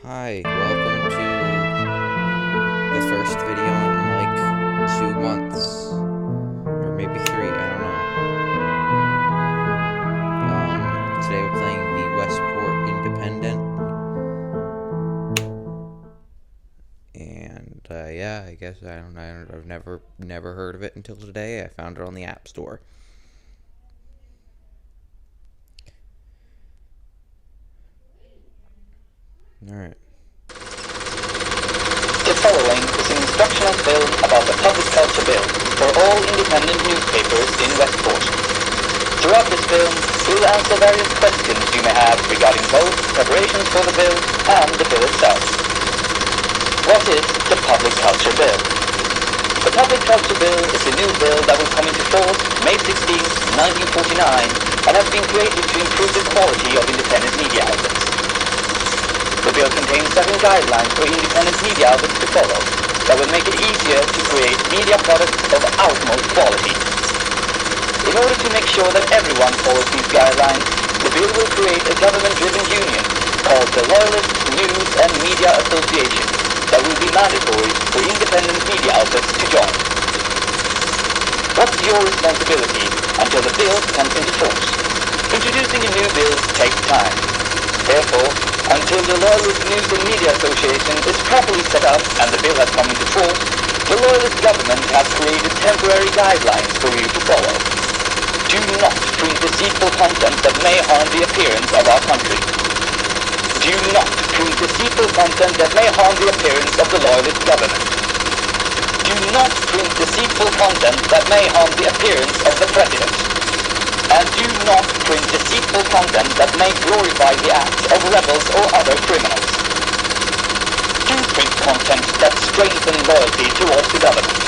Hi, welcome to the first video in like 2 months. Or maybe 3, I don't know. Today we're playing the Westport Independent. And, yeah, I guess, I don't know, I've never heard of it until today. I found it on the App Store. Alright. The following is an instructional film about the Public Culture Bill for all independent newspapers in Westport. Throughout this film, we will answer various questions you may have regarding both preparations for the bill and the bill itself. What is the Public Culture Bill? The Public Culture Bill is a new bill that will come into force May 16, 1949 and has been created to improve the quality of independent media outlets. The bill contains 7 guidelines for independent media outlets to follow that will make it easier to create media products of utmost quality. In order to make sure that everyone follows these guidelines, the bill will create a government-driven union called the Loyalist News and Media Association that will be mandatory for independent media outlets to join. What's your responsibility until the bill comes into force? Introducing a new bill takes time. Therefore, until the Loyalist News and Media Association is properly set up and the bill has come into force, the Loyalist government has created temporary guidelines for you to follow. Do not print deceitful content that may harm the appearance of our country. Do not print deceitful content that may harm the appearance of the Loyalist government. Do not print deceitful content that may harm the appearance of the President. And do not print deceitful content that may glorify the acts of rebels or other criminals. Do print content that strengthens loyalty towards the government.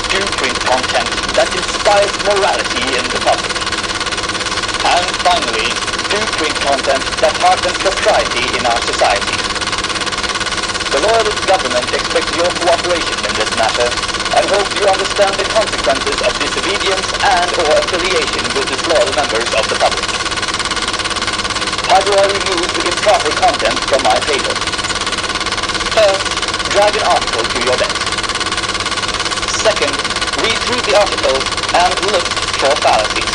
Do print content that inspires morality in the public. And finally, do print content that hardens propriety in our society. The Loyalist government expects your cooperation in this matter and hopes you understand the consequences of disobedience and or affiliation with disloyal members of the public. How do I remove the improper content from my paper? First, drag an article to your desk. Second, read through the articles and look for fallacies.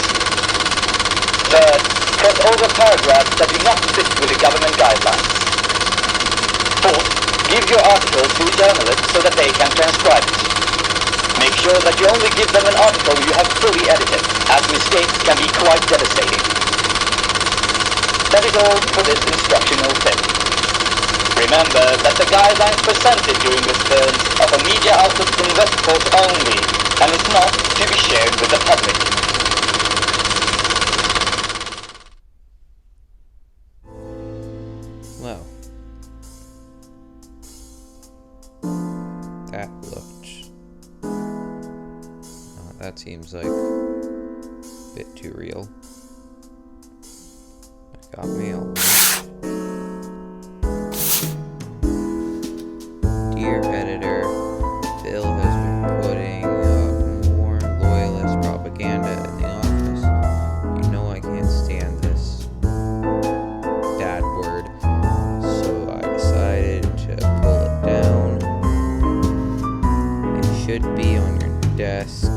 Third, cross over paragraphs that do not fit with the government guidelines. Fourth, give your article to a journalist so that they can transcribe it. Make sure that you only give them an article you have fully edited, as mistakes can be quite devastating. That is all for this instructional film. Remember that the guidelines presented during this film are for media outlets in Westport only, and is not to be shared with the public. Well, that looked... that seems like a bit too real. I got mail. Dear editor, Phil has been putting up more loyalist propaganda in the office. You know I can't stand this dad word, so I decided to pull it down. It should be on your desk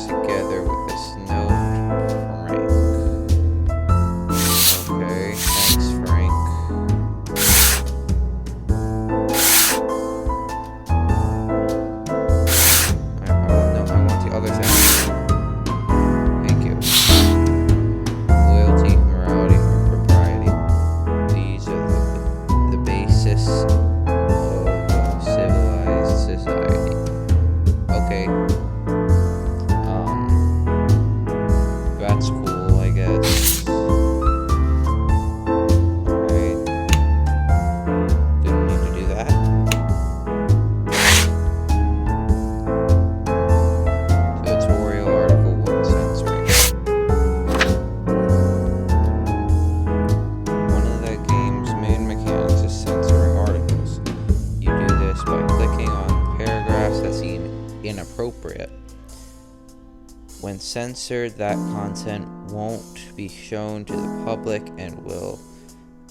together with this note, Frank. Okay, thanks, Frank. I want the other thing. Thank you. Loyalty, morality, and propriety. These are the basis of a civilized society. Okay. That's cool, I guess. Alright. Didn't need to do that. Tutorial article 1 censoring. One of the game's main mechanics is censoring articles. You do this by clicking on paragraphs that seem inappropriate. When censored, that content won't be shown to the public and will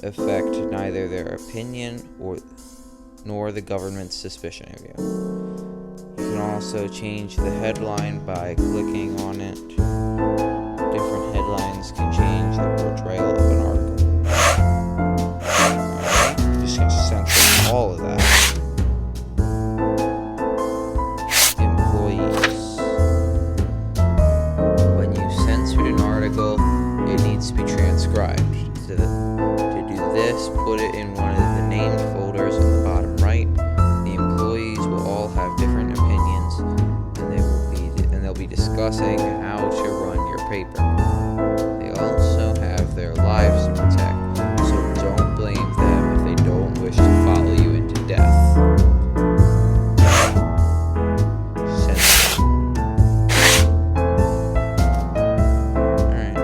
affect neither their opinion nor the government's suspicion of you. You can also change the headline by clicking on it. Different headlines can change the portrayal of an article. Alright, just gonna censor all of that. Employees. When you censored an article, it needs to be transcribed. To do this, put it in one of the named folders on the bottom right. The employees will all have different opinions, and they'll be discussing how to run your paper. They also have their lives to protect, so don't blame them if they don't wish to follow you into death. Censorship. Alright.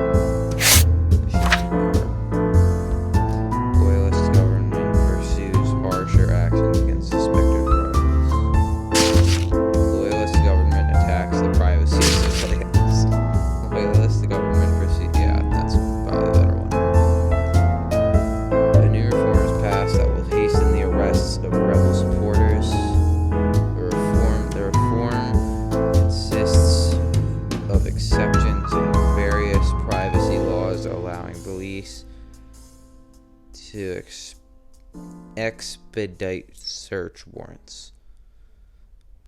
Loyalist government pursues harsher actions against suspected rebels. Loyalist government attacks the privacy of civilians. Loyalist government pursues... Yeah, that's probably the better one. A new reform is passed that will hasten the arrests of rebel supporters. The reform consists of exceptions in various privacy laws allowing police to expedite search warrants.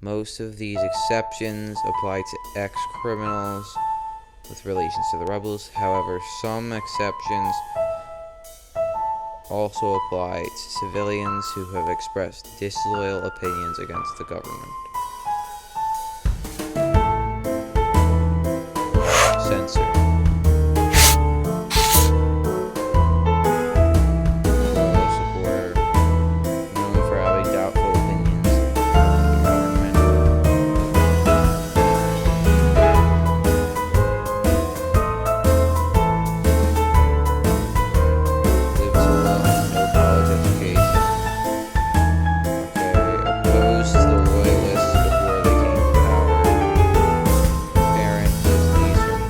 Most of these exceptions apply to ex-criminals with relations to the rebels. However, some exceptions also apply to civilians who have expressed disloyal opinions against the government. Censor. Loyal supporter, known for having doubtful opinions of the government. Lives alone, no college education. Okay, opposed to the loyalists before they came to power. Parent lives in Eastern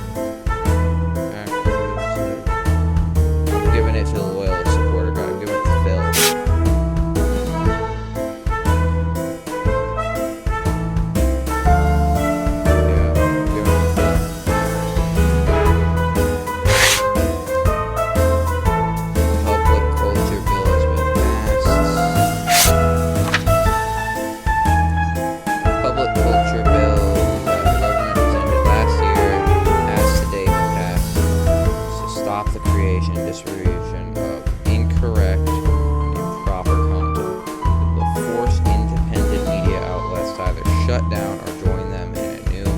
actors. I'm giving it to the loyalist supporter guy. I'm giving it to Phil. Yeah, I'm giving it to Phil. Public culture bill has been passed. Public culture bill that the government presented last year has today been passed to stop the creation and distribution of incorrect and improper content. It will force independent media outlets to either shut down or join them in a new...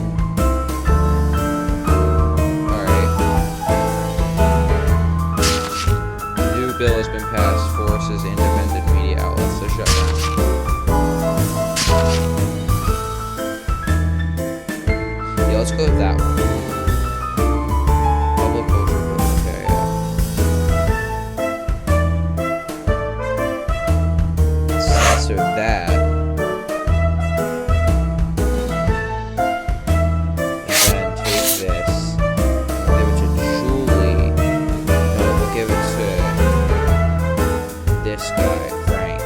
Alright. New bill has been passed, forces independent media outlets to shut down. Yeah, let's go with that one. Public culture bill, okay, yeah. Censor that. And then take this, give it to Julie. No, we'll give it to this guy, Frank.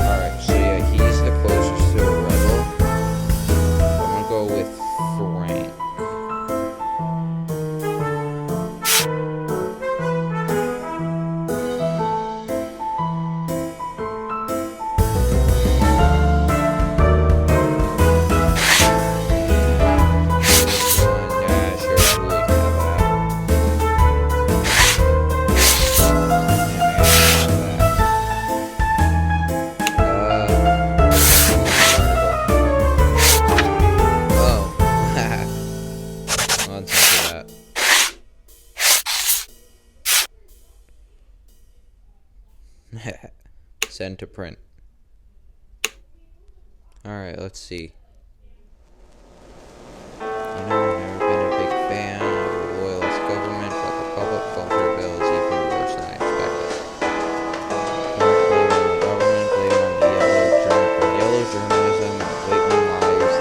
Alright, so yeah, he's the closest to a rebel. So I'm gonna go with Frank. Yeah, sure, Julie can have that. Oh. Let's answer that. Send to print. Alright, let's see. I've never been a big fan of the loyalist government, but the public culture bill is even worse than I expected. Don't blame it on the government, blame it on the yellow journalism, and blatant liars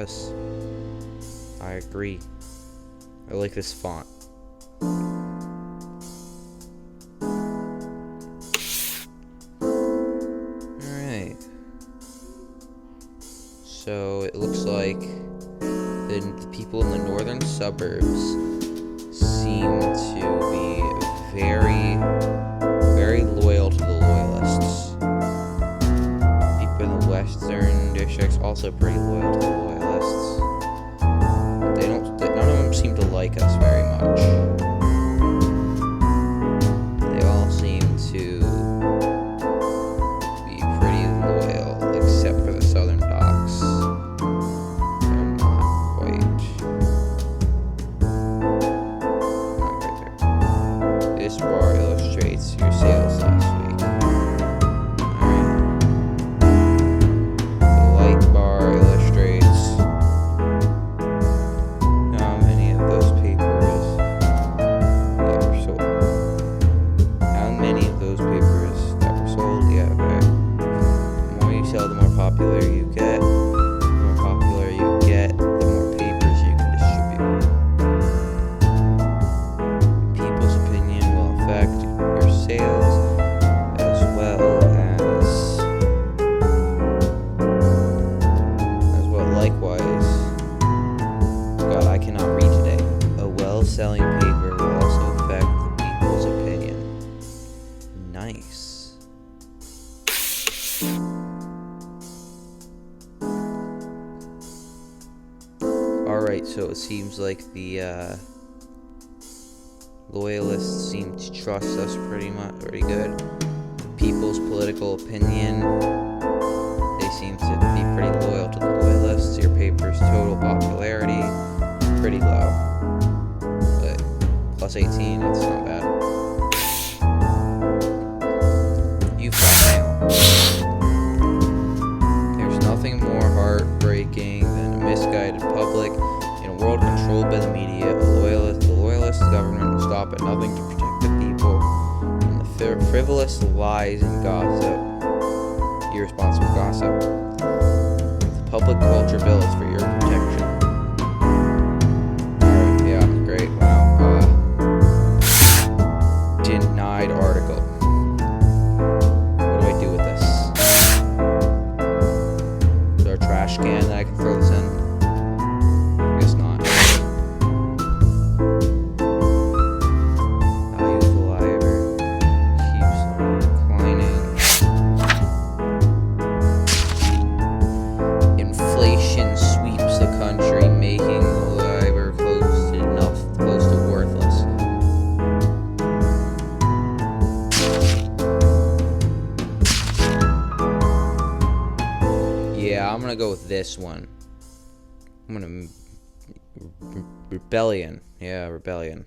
was. I agree. I like this font. Alright. So it looks like the people in the northern suburbs seem to be very, very loyal to the loyalists. People in the western districts also pretty loyal to the loyalists. None of them seem to like us very much. They all seem to be pretty loyal, except for the southern docks. They're not quite there. This bar illustrates your sales last week. Alright. The light bar illustrates how many of those papers were sold. How many of those papers that were sold? Yeah, okay. The more you sell, the more popular you get. The more popular you get, the more papers you can distribute. People's opinion will affect your sales as well likewise. God, I cannot read today. A well-selling paper will also affect the people's opinion. Nice. Alright, so it seems like the loyalists seem to trust us pretty good. People's political opinion, they seem to be pretty loyal to the loyalists. Your paper's total popularity, pretty low. But plus 18, it's not bad. You file. There's nothing more heartbreaking than a misguided public. In a world controlled by the media, the loyalist government will stop at nothing to protect the people from the frivolous lies and gossip, irresponsible gossip. The public culture bill is for your protection. Alright, yeah, great, wow. Denied article. What do I do with this? Is there a trash can that I can throw this in? I guess not. Value of the library keeps on declining. Inflation sweeps the country, making the library close to worthless. Yeah, I'm gonna go with this one. Rebellion. Yeah, rebellion.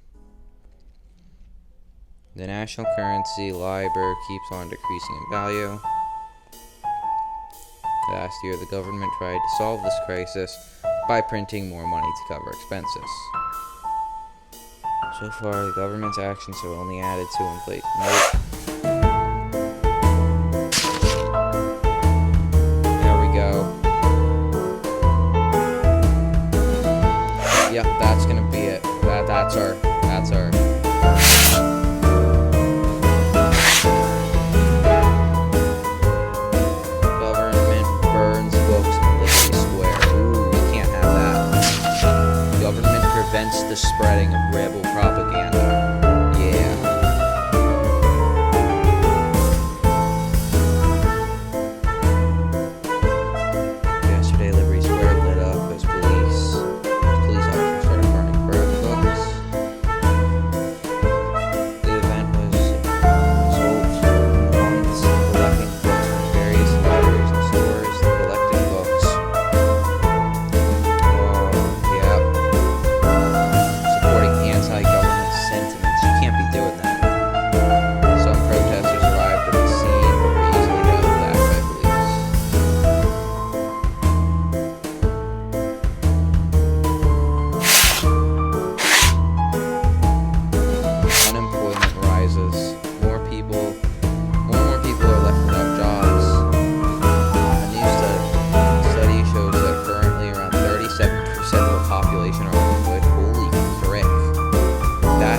The national currency, LIBOR, keeps on decreasing in value. Last year, the government tried to solve this crisis by printing more money to cover expenses. So far, the government's actions have only added to inflation. Nope. There we go. Yep, that's gonna be it. That's our. Government burns books in Liberty Square. Ooh, we can't have that. Government prevents the spreading of rebel propaganda. Yeah. Yesterday, Liberty Square lit up as police officers started burning books. The event was sold for months, collecting books from various libraries and stores that collected books. Yeah. Supporting anti-government sentiment.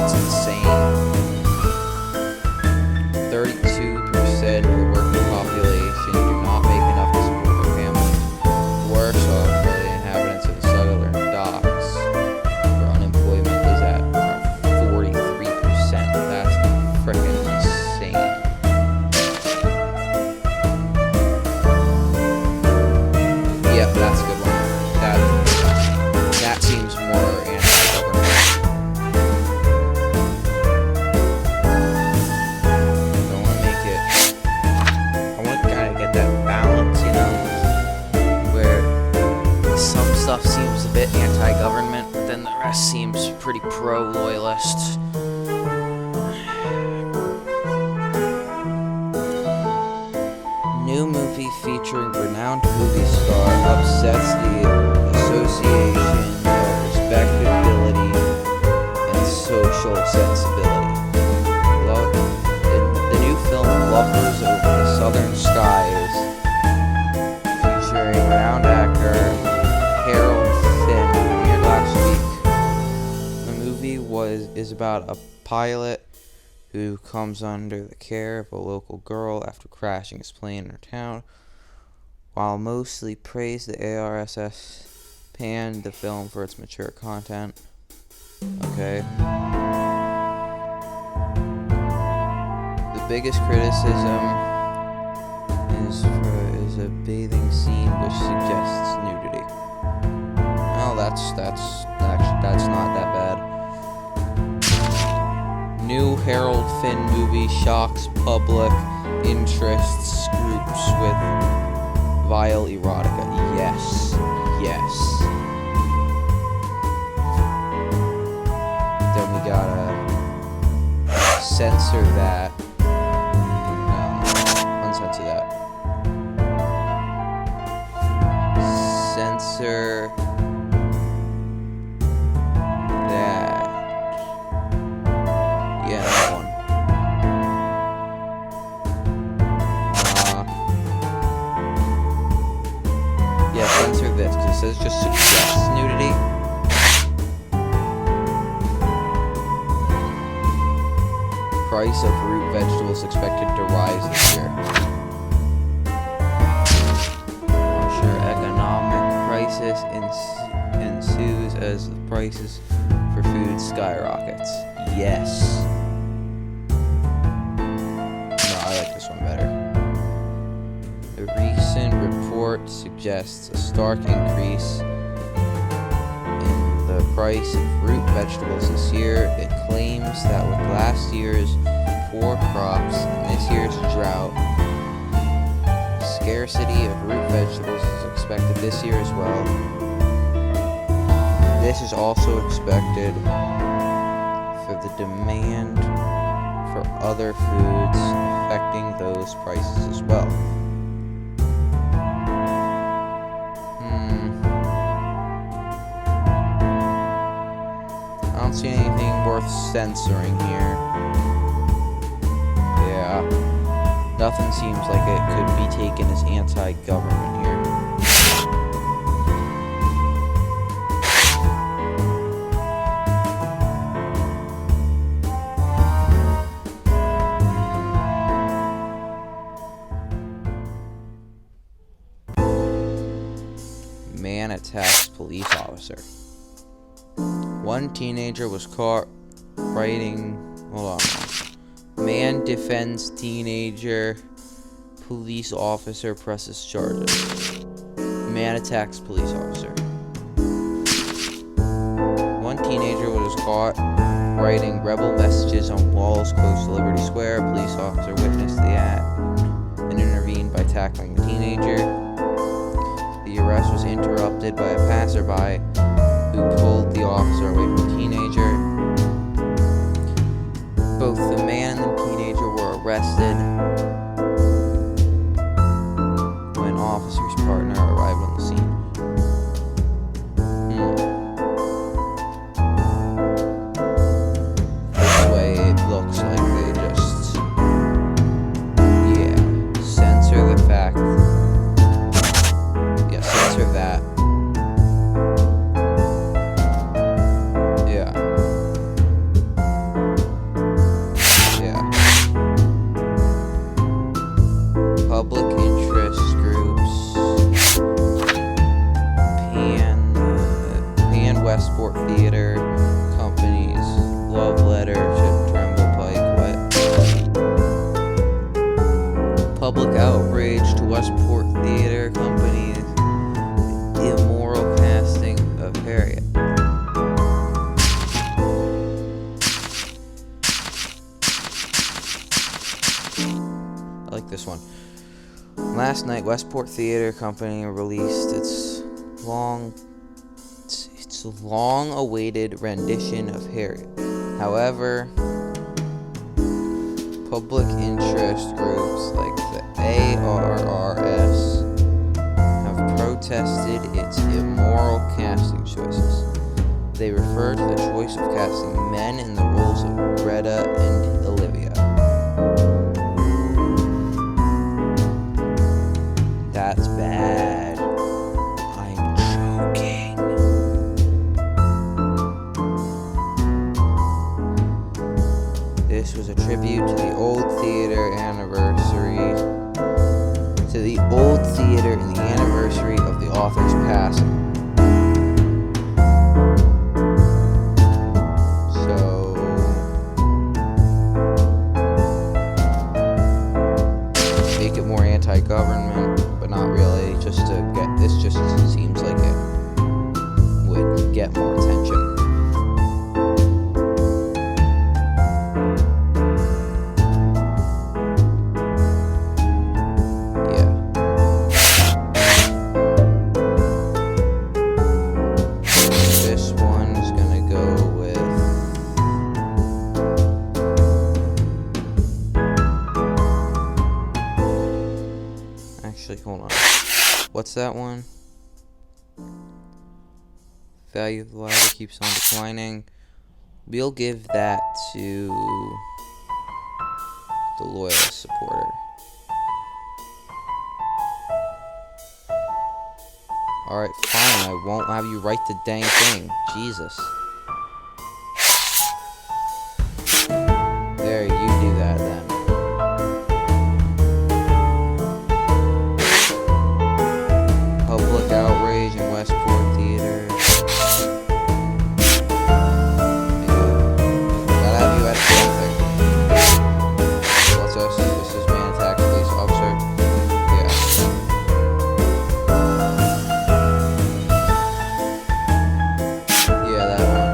That's insane. 32% of the working population do not make enough to support their families. Worse off are the inhabitants of the southern docks, where unemployment is at around 43%. That's freaking insane. Yep, that's a good one. That seems more anti-government. I want to kind of get that balance, where some stuff seems a bit anti-government, but then the rest seems pretty pro-loyalist. New movie featuring renowned movie star upsets the association of respectability and social sensibility. The new film Lovers Over the Southern Skies, featuring renowned actor Harold Finn, premiered last week. The movie is about a pilot who comes under the care of a local girl after crashing his plane in her town. While mostly praised, the ARSS panned the film for its mature content. Okay. The biggest criticism is a bathing scene which suggests nudity. Well, that's not that bad. New Harold Finn movie shocks public interests groups with vile erotica. Yes. Then we gotta censor that. Uncensor that. Censor that. Yeah, that one. Yeah, censor this, because it says just suggests nudity. Price of root vegetables expected to rise this year. Sure, economic crisis ensues as the prices for food skyrockets. Yes. No, I like this one better. A recent report suggests a stark increase in the price of root vegetables this year. It claims that with last year's poor crops and this year's drought, scarcity of root vegetables is expected this year as well. This is also expected for the demand for other foods affecting those prices as well. I don't see anything worth censoring here. Yeah, nothing seems like it could be taken as anti-government here. Man attacks police officer. One teenager was caught writing. Hold on. Man defends teenager. Police officer presses charges. Man attacks police officer. One teenager was caught writing rebel messages on walls close to Liberty Square. A police officer witnessed the act and intervened by tackling the teenager. The arrest was interrupted by a passerby who pulled the officer away from the teenager. Both the man and the teenager were arrested when officer's partner arrived on the scene. This way it looks like they just, censor the fact. Yeah, censor that. Yeah. this one. Last night, Westport Theater Company released its long-awaited rendition of Harriet. However, public interest groups like the ARRS have protested its immoral casting choices. They refer to the choice of casting men in the roles of Greta and Olivia. That's bad. I'm joking. This was a tribute to the old theater anniversary. To the old theater and the anniversary of the author's passing. Anti-government, but not really, just to get this just seems like it would get more attention. Yeah. This one's gonna go with hold on. What's that one? Value of the library keeps on declining. We'll give that to the loyalist supporter. Alright, fine. I won't have you write the dang thing. Jesus. There, you do that then. Outrage in Westport Theater. Gotta have you at something. What's this? This is man attack police officer. Yeah. Yeah, that one.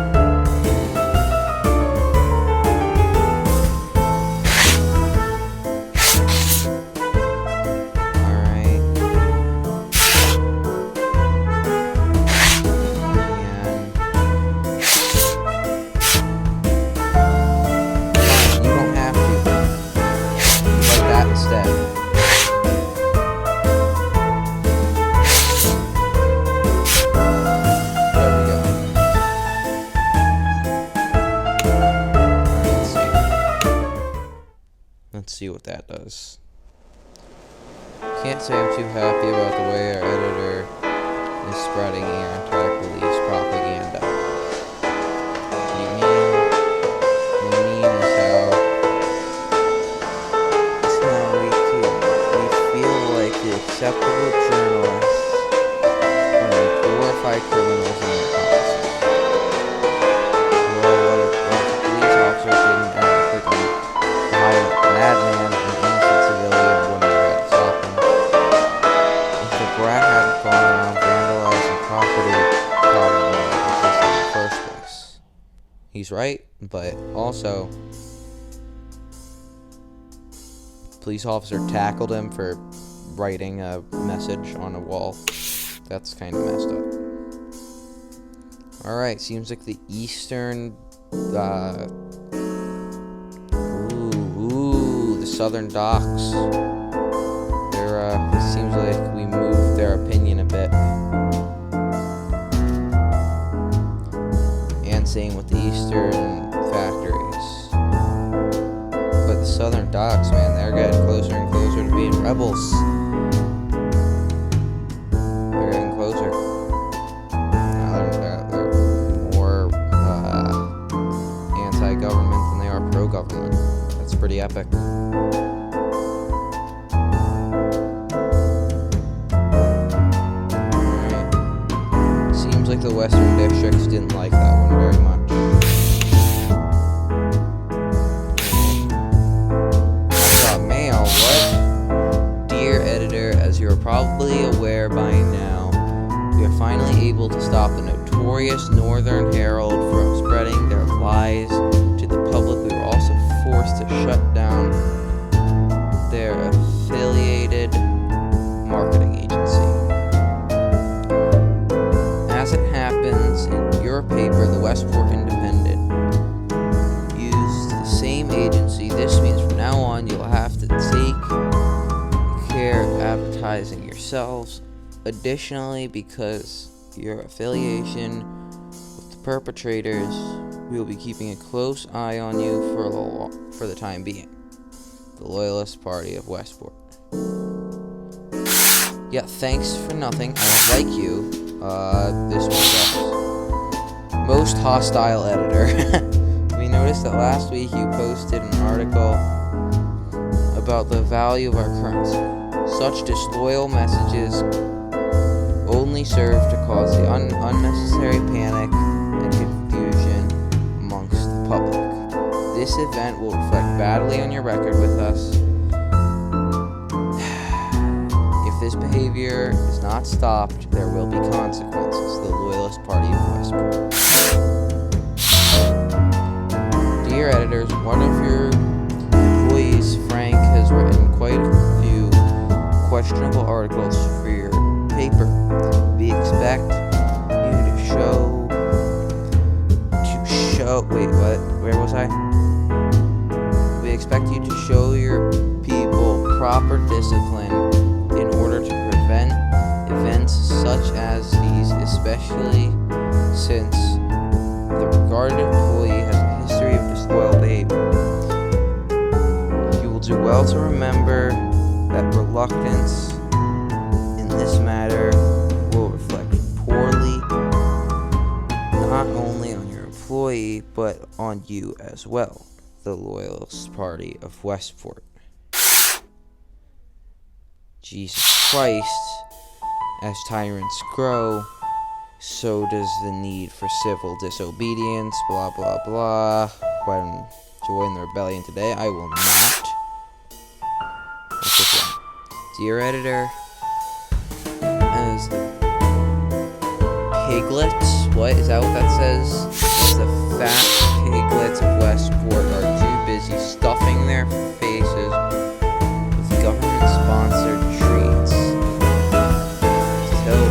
Let's see what that does. Can't say I'm too happy about the way our editor is spreading anti-police propaganda. What you mean is how it's how we feel like the acceptable journalists when we glorify criminals in their policies. Well, what if the police officer didn't ever click on madman and innocent civilian wouldn't have had to stop him. If the brat hadn't gone around vandalizing property, probably wouldn't have existed in the first place. He's right, but also, police officer tackled him for writing a message on a wall. That's kind of messed up. Alright, seems like the Eastern, the Southern Docks. It seems like we moved their opinion a bit. And same with the Eastern factories. But the Southern Docks, man, they're getting closer and closer to being rebels. They're getting closer. Now they're more anti-government than they are pro-government. That's pretty epic. Seems like the Western districts didn't like that one very much. I got mail, what? Dear editor, as you are probably aware by now, we are finally able to stop the notorious Northern Herald from spreading their lies to the public. We were also forced to shut down their yourselves. Additionally, because your affiliation with the perpetrators, we will be keeping a close eye on you for the time being. The Loyalist Party of Westport. Yeah, thanks for nothing. I like you. This one sucks. Most hostile editor. We noticed that last week you posted an article about the value of our currency. Such disloyal messages only serve to cause the unnecessary panic and confusion amongst the public. This event will reflect badly on your record with us. If this behavior is not stopped, there will be consequences. The Loyalist Party of Westport. Dear editors, one of your employees, Frank, has written quite a few questionable articles for your paper. We expect you to show. Wait, what? Where was I? We expect you to show your people proper discipline in order to prevent events such as these, especially since the regarded employee has a history of disloyal behavior. You will do well to remember that reluctance in this matter will reflect poorly not only on your employee but on you as well. The Loyalist Party of Westport. Jesus Christ, as tyrants grow, so does the need for civil disobedience, blah blah blah. When join the rebellion today, I will not. What's this one? Dear editor, as piglets, what is that what that says? As the fat piglets of Westport are too busy stuffing their faces with government-sponsored treats. Tell the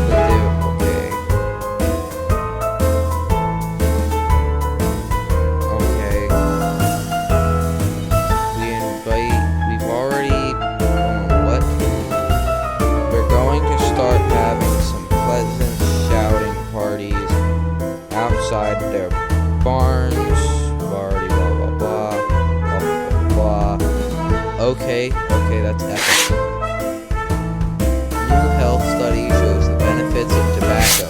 We're going to start having some pleasant shouting parties outside their barns. Blah blah blah blah blah. Okay, that's epic. New health study shows the benefits of tobacco.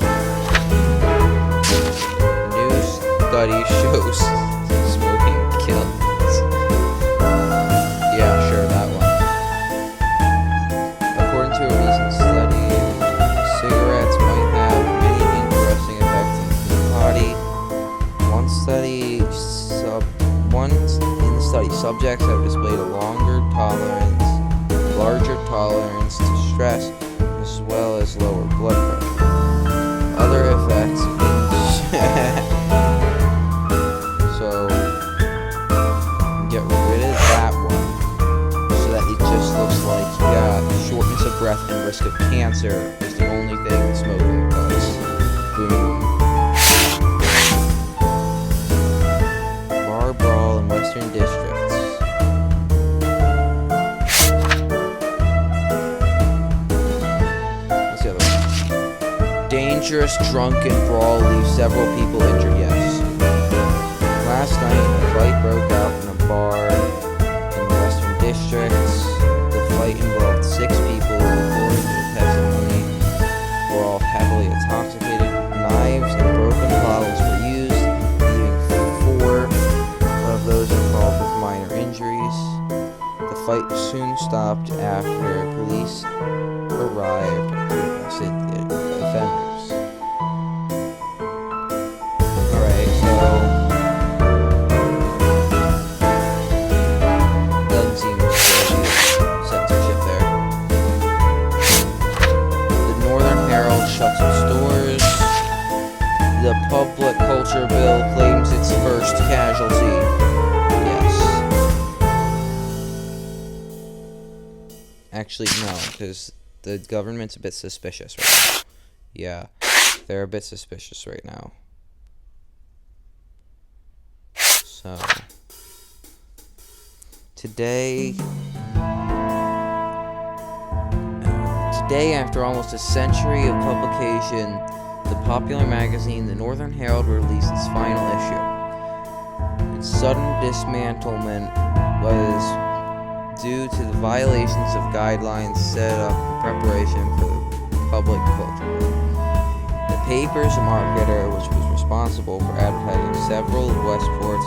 New study shows smoking kills. Yeah, sure, that one. According to a recent study, cigarettes might have many interesting effects on the body. In the study, subjects have displayed a larger tolerance to stress, as well as lower blood pressure. Other effects so get rid of that one, so that it just looks like you got shortness of breath and risk of cancer is the only thing that smoking does. Boom. Bar brawl in Western districts. What's the other one? Dangerous drunken brawl leaves several people injured. Yes. Last night, a fight broke out in a bar in the Western districts. The fight involved 6 people who, according to the testimony, were all heavily intoxicated. Knives and broken bottles were used, leaving 4 of those involved with minor injuries. The fight soon stopped after police arrived to arrest the offenders. Alright, so doesn't seem to be censorship there. The Northern Herald shuts its stores. The Public Culture Bill claims its first casualty. Yes. Actually, no, because the government's a bit suspicious right now. Yeah, they're a bit suspicious right now. So, today day after almost a century of publication, the popular magazine The Northern Herald released its final issue. Its sudden dismantlement was due to the violations of guidelines set up in preparation for the public culture. The paper's marketer, which was responsible for advertising several of Westport's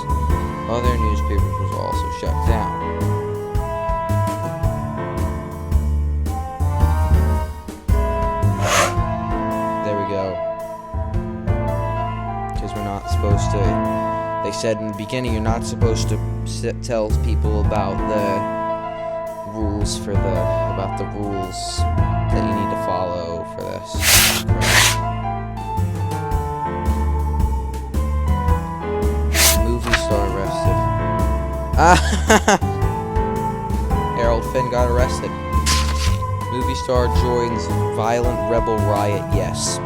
other newspapers, was also shut down. There we go. Because we're not supposed to... They said in the beginning you're not supposed to tell people about the rules about the rules that you need to follow for this. Movie star arrested. Harold Finn got arrested. Movie star joins violent rebel riot. Yes,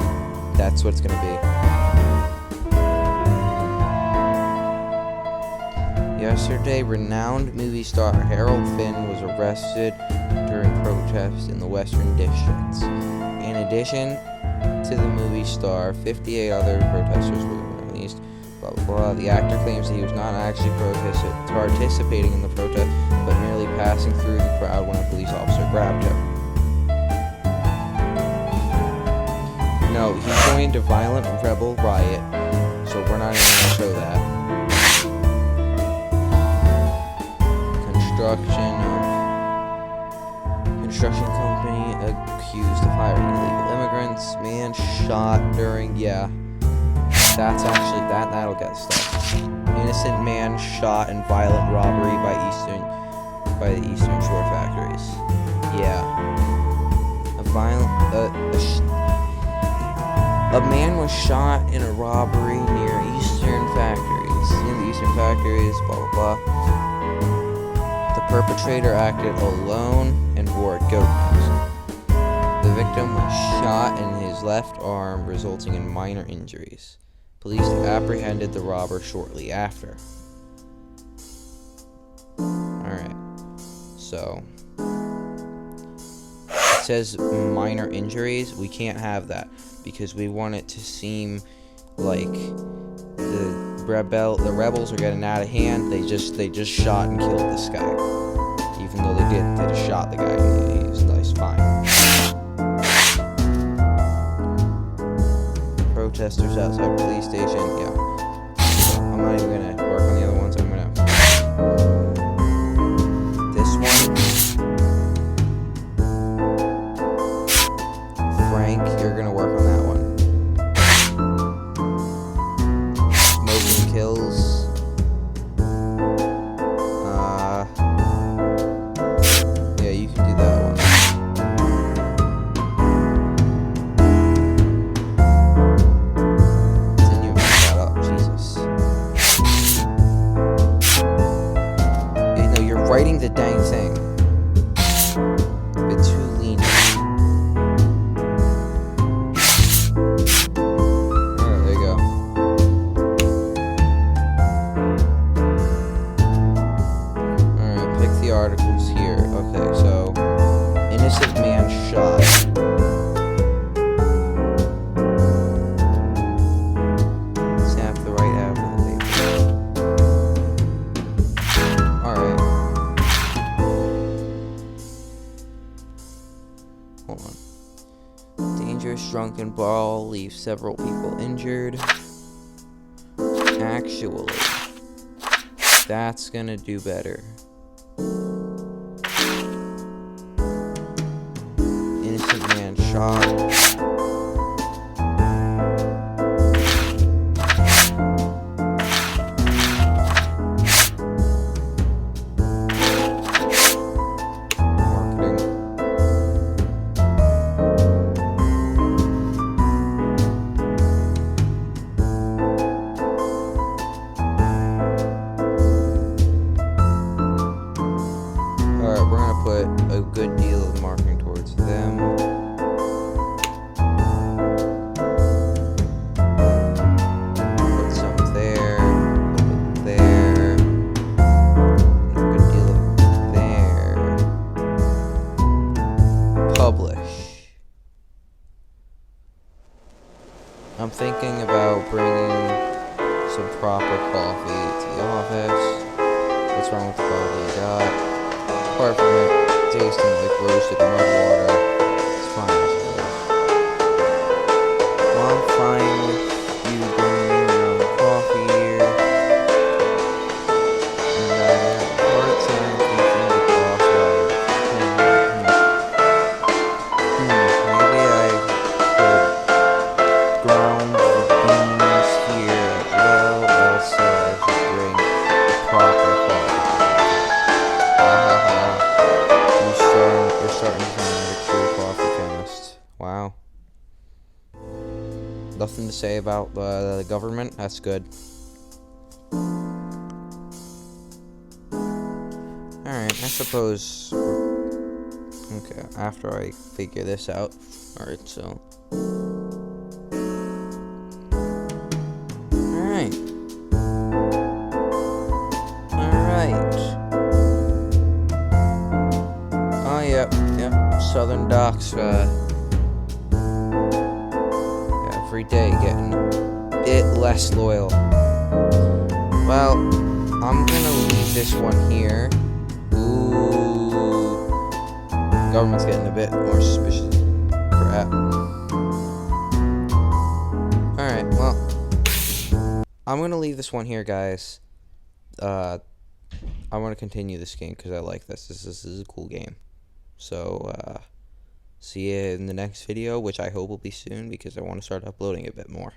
that's what it's gonna be. Yesterday, renowned movie star Harold Finn was arrested during protests in the Western Districts. In addition to the movie star, 58 other protesters were released. Blah, blah, blah. The actor claims that he was not actually participating in the protest, but merely passing through the crowd when a police officer grabbed him. No, he joined a violent rebel riot, so we're not even going to show that. Construction company accused of hiring illegal immigrants. Man shot during, that's actually, that'll get stuff. Innocent man shot in violent robbery by the Eastern Shore factories. Yeah. A man was shot in a robbery near Eastern factories. In the Eastern factories, blah, blah, blah. The perpetrator acted alone and wore a goat mask. The victim was shot in his left arm, resulting in minor injuries. Police apprehended the robber shortly after. Alright, so it says minor injuries. We can't have that because we want it to seem like the rebels are getting out of hand. They just shot and killed this guy. Even though they just shot the guy. He's fine. Protesters outside police station. Yeah. So I'm not even gonna work on the other ones. I'm gonna this one. Frank, you're gonna work on that one. Smoking kills. Yeah, you can do that one. Continue to that up, Jesus. No, you're writing the dang thing. A bit too lenient. Alright, there you go. Alright, pick the articles here. Okay, so innocent man shot. Snap the right out of the paper. Alright. Hold on. Dangerous drunken brawl leaves several people injured. Actually, that's gonna do better. Innocent man shot. Marketing. what's wrong with the coffee you got. Apart from it tasting like roasted mud water, it's fine as it is. Well, I'm fine with you bringing your own coffee here. And I have a hard time thinking the boss right. Maybe I could ground the beans here as well. Also, I should bring the proper coffee. You're starting to sound like a true coffee chemist. Wow. Nothing to say about the government? That's good. Alright, I suppose... Okay, after I figure this out. Alright, so... Alright. Oh, yep. Southern Docks, every day getting a bit less loyal. Well, I'm gonna leave this one here. Ooh. Government's getting a bit more suspicious. Crap. Alright, well. I'm gonna leave this one here, guys. I want to continue this game because I like this. This is a cool game. So, see you in the next video, which I hope will be soon because I want to start uploading a bit more.